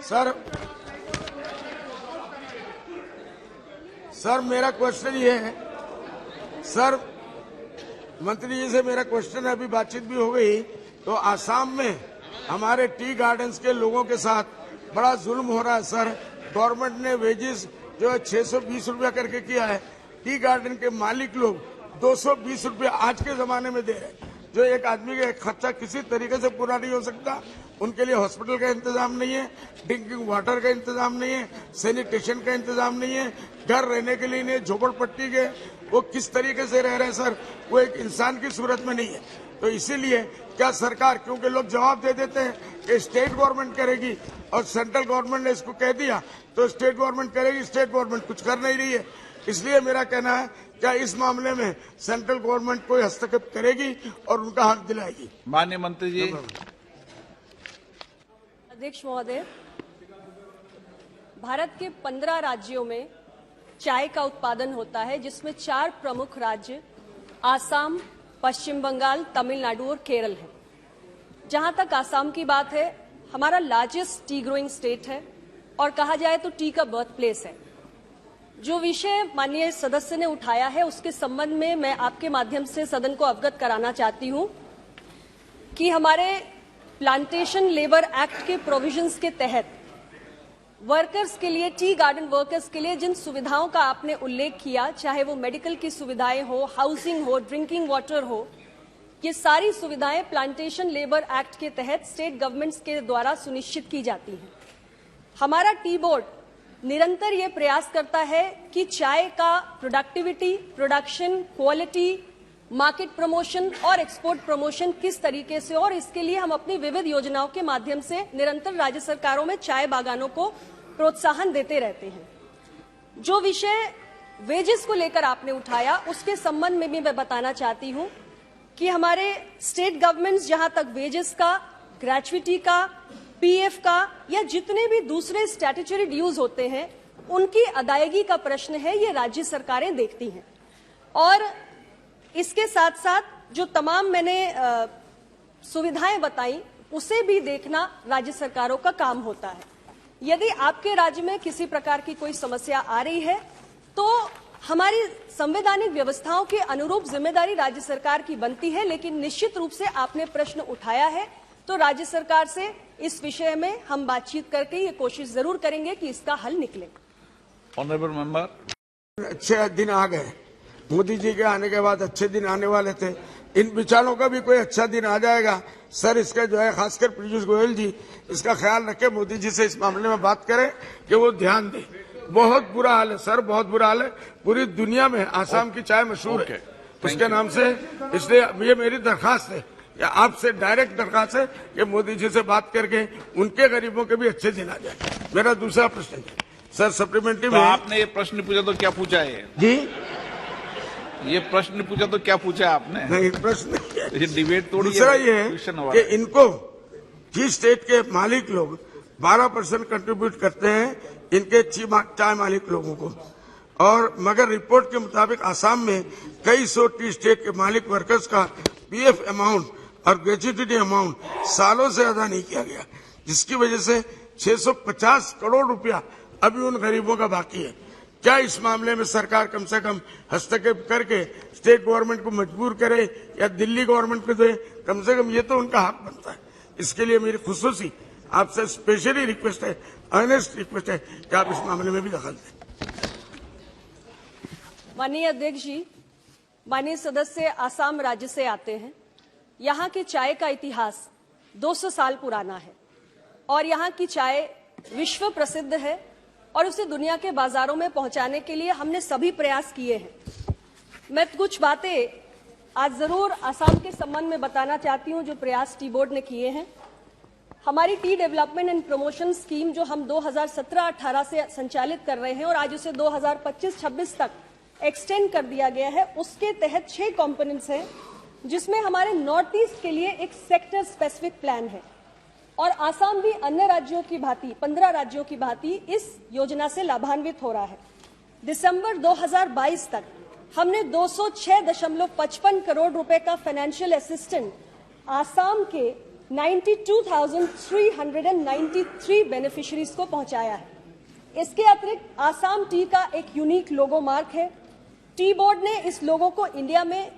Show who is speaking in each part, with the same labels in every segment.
Speaker 1: Sir मेरा question ये है, सर मंत्री जी से मेरा क्वेश्चन है, अभी बातचीत भी हो गई, तो आसाम में हमारे टी गार्डन्स के लोगों के साथ बड़ा जुल्म हो रहा है सर। गवर्नमेंट ने वेजेस जो है 620 रुपया करके किया है, टी गार्डन के मालिक लोग 220 रुपया आज के जमाने में दे रहे हैं, जो एक आदमी का खर्चा किसी तरीके से पूरा नहीं हो सकता। उनके लिए हॉस्पिटल का इंतजाम नहीं है, ड्रिंकिंग वाटर का इंतजाम नहीं है, सैनिटेशन का इंतजाम नहीं है, घर रहने के लिए नहीं, झोपड़पट्टी के वो किस तरीके से रह रहे हैं सर, वो एक इंसान की सूरत में नहीं है। तो इसीलिए क्या सरकार, क्योंकि लोग जवाब दे देते हैं कि स्टेट गवर्नमेंट करेगी और सेंट्रल गवर्नमेंट ने इसको कह दिया तो स्टेट गवर्नमेंट करेगी, स्टेट गवर्नमेंट कुछ कर नहीं रही है। इसलिए मेरा कहना है, क्या इस मामले में सेंट्रल गवर्नमेंट कोई हस्तक्षेप करेगी और उनका हक दिलाएगी?
Speaker 2: माननीय मंत्री जी।
Speaker 3: अध्यक्ष महोदय, भारत के 15 राज्यों में चाय का उत्पादन होता है, जिसमें 4 प्रमुख राज्य आसाम, पश्चिम बंगाल, तमिलनाडु और केरल है। जहां तक आसाम की बात है, हमारा लार्जेस्ट टी ग्रोइंग स्टेट है और कहा जाए तो टी का बर्थ प्लेस है। जो विषय माननीय सदस्य ने उठाया है, उसके संबंध में मैं आपके माध्यम से सदन को अवगत कराना चाहती हूं कि हमारे प्लांटेशन लेबर एक्ट के प्रोविजंस के तहत वर्कर्स के लिए, टी गार्डन वर्कर्स के लिए जिन सुविधाओं का आपने उल्लेख किया, चाहे वो मेडिकल की सुविधाएं हो, हाउसिंग हो, ड्रिंकिंग वाटर हो, ये सारी सुविधाएं प्लांटेशन लेबर एक्ट के तहत स्टेट गवर्नमेंट्स के द्वारा सुनिश्चित की जाती हैं। हमारा टी बोर्ड निरंतर ये प्रयास करता है कि चाय का productivity, production, quality, market promotion और एक्सपोर्ट प्रमोशन किस तरीके से, और इसके लिए हम अपनी विविध योजनाओं के माध्यम से निरंतर राज्य सरकारों में चाय बागानों को प्रोत्साहन देते रहते हैं। जो विषय वेजेस को लेकर आपने उठाया, उसके संबंध में भी मैं बताना चाहती हूं कि हमारे स्टेट गवर्नमेंट्स जहां तक वेजेस का, ग्रेचुइटी का, पीएफ का या जितने भी दूसरे स्टैट्यूटरी ड्यूज होते हैं, उनकी अदायगी का प्रश्न है, ये राज्य सरकारें देखती हैं। और इसके साथ साथ जो तमाम मैंने सुविधाएं बताई, उसे भी देखना राज्य सरकारों का काम होता है। यदि आपके राज्य में किसी प्रकार की कोई समस्या आ रही है, तो हमारी संवैधानिक व्यवस्थाओं के अनुरूप जिम्मेदारी राज्य सरकार की बनती है। लेकिन निश्चित रूप से आपने प्रश्न उठाया है, तो राज्य सरकार से इस विषय में हम बातचीत करके ये कोशिश जरूर करेंगे कि इसका हल निकले।
Speaker 2: ऑनरेबल मेंबर,
Speaker 1: अच्छे दिन आ गए, मोदी जी के आने के बाद अच्छे दिन आने वाले थे, इन विचारों का भी कोई अच्छा दिन आ जाएगा सर। इसका जो है, खासकर पीयूष गोयल जी इसका ख्याल रखें, मोदी जी से इस मामले में बात करें कि वो ध्यान दें। बहुत बुरा हाल है सर, बहुत बुरा हाल है। पूरी दुनिया में आसाम की चाय मशहूर है उसके नाम से। इसलिए ये मेरी दरखास्त है, या आपसे डायरेक्ट दरखास्त है कि मोदी जी से बात करके उनके गरीबों के भी अच्छे दिन आ जाए। मेरा दूसरा प्रश्न सर, सप्लीमेंट्री में
Speaker 2: आपने ये प्रश्न पूछा तो क्या पूछा है
Speaker 1: जी?
Speaker 2: ये प्रश्न पूछा तो क्या पूछा आपने?
Speaker 1: नहीं, प्रश्न
Speaker 2: ये डिबेट थोड़ी।
Speaker 1: दूसरा ये है कि इनको टी स्टेट के मालिक लोग 12% कंट्रीब्यूट करते हैं इनके चाय मालिक लोगों को, और मगर रिपोर्ट के मुताबिक आसाम में कई सौ टी स्टेट के मालिक वर्कर्स का पीएफ अमाउंट और ग्रेच्युटी अमाउंट सालों से अदा नहीं किया गया, जिसकी वजह से 650 करोड़ रुपया अभी उन गरीबों का बाकी है। क्या इस मामले में सरकार कम से कम हस्तक्षेप करके स्टेट गवर्नमेंट को मजबूर करे या दिल्ली गवर्नमेंट को दे? कम से कम ये तो उनका हक बनता है। इसके लिए मेरी खुसूसी आपसे स्पेशली रिक्वेस्ट है, अर्नेस्ट रिक्वेस्ट है कि आप इस मामले में भी दखल दें।
Speaker 3: माननीय अध्यक्ष जी, माननीय सदस्य आसाम राज्य से आते हैं। यहाँ की चाय का इतिहास 200 साल पुराना है और यहाँ की चाय विश्व प्रसिद्ध है और उसे दुनिया के बाजारों में पहुंचाने के लिए हमने सभी प्रयास किए हैं। मैं कुछ बातें आज जरूर आसाम के संबंध में बताना चाहती हूं, जो प्रयास टी बोर्ड ने किए हैं। हमारी T development and promotion scheme, जो हम 2017-18 से संचालित कर रहे हैं और आज उसे 2025-26 तक एक्सटेंड कर दिया गया है, उसके तहत 6 कंपोनेंट्स हैं, जिसमें हमारे नॉर्थ ईस्ट के लिए एक सेक्टर स्पेसिफिक प्लान है। और आसाम भी अन्य राज्यों की भांति, 15 राज्यों की भांति इस योजना से लाभान्वित हो रहा है। दिसंबर 2022 तक हमने 206.55 करोड़ रुपए का फाइनेंशियल असिस्टेंस आसाम के 92,393 बेनिफिशरीज को पहुंचाया है। इसके अतिरिक्त आसाम टी का एक यूनिक लोगो मार्क है। टी बोर्ड ने इस लोगो को इंडिया में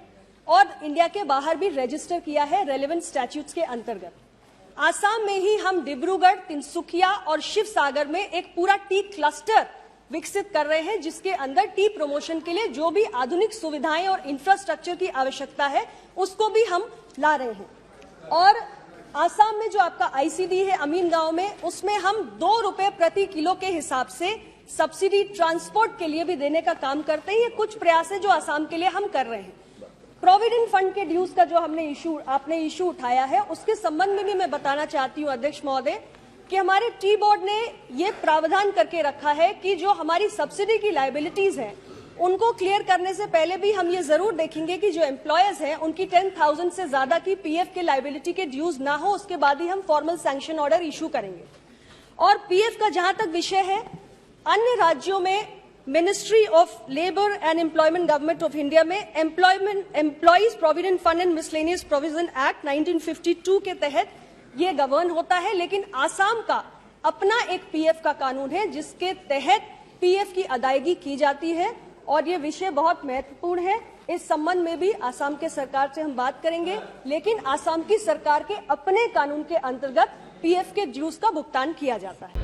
Speaker 3: और इंडिया के बाहर भी रजिस्टर किया है रेलेवेंट स्टैट्यूट्स के अंतर्गत। आसाम में ही हम डिब्रूगढ़, तिनसुकिया और शिवसागर में एक पूरा टी क्लस्टर विकसित कर रहे हैं, जिसके अंदर टी प्रमोशन के लिए जो भी आधुनिक सुविधाएं और इंफ्रास्ट्रक्चर की आवश्यकता है उसको भी हम ला रहे हैं। और आसाम में जो आपका आईसीडी है अमीन गांव में, उसमें हम 2 रुपए प्रति किलो के हिसाब से सब्सिडी ट्रांसपोर्ट के लिए भी देने का काम करते हैं। ये कुछ प्रयास है जो आसाम के लिए हम कर रहे हैं। प्रोविडेंट फंड के ड्यूज का जो आपने इशू उठाया है, उसके संबंध में भी मैं बताना चाहती हूं अध्यक्ष महोदय कि हमारे टी बोर्ड ने ये प्रावधान करके रखा है कि जो हमारी सब्सिडी की लायबिलिटीज हैं उनको क्लियर करने से पहले भी हम ये जरूर देखेंगे कि जो एम्प्लॉयर्स हैं उनकी 10,000 से ज्यादा की पीएफ के लायबिलिटी के ड्यूज ना हो, उसके बाद ही हम फॉर्मल सैंक्शन ऑर्डर इशू करेंगे। और पीएफ का जहां तक विषय है, अन्य राज्यों में ministry of labour and employment government of India में employees provident fund and miscellaneous provision act 1952 के तहत ये गवर्न होता है। लेकिन आसाम का अपना एक पीएफ का कानून है जिसके तहत पीएफ की अदायगी की जाती है और ये विषय बहुत महत्वपूर्ण है। इस संबंध में भी आसाम के सरकार से हम बात करेंगे, लेकिन आसाम की सरकार के अपने कानून के अंतर्गत पीएफ के ड्यूज का भुगतान किया जाता है।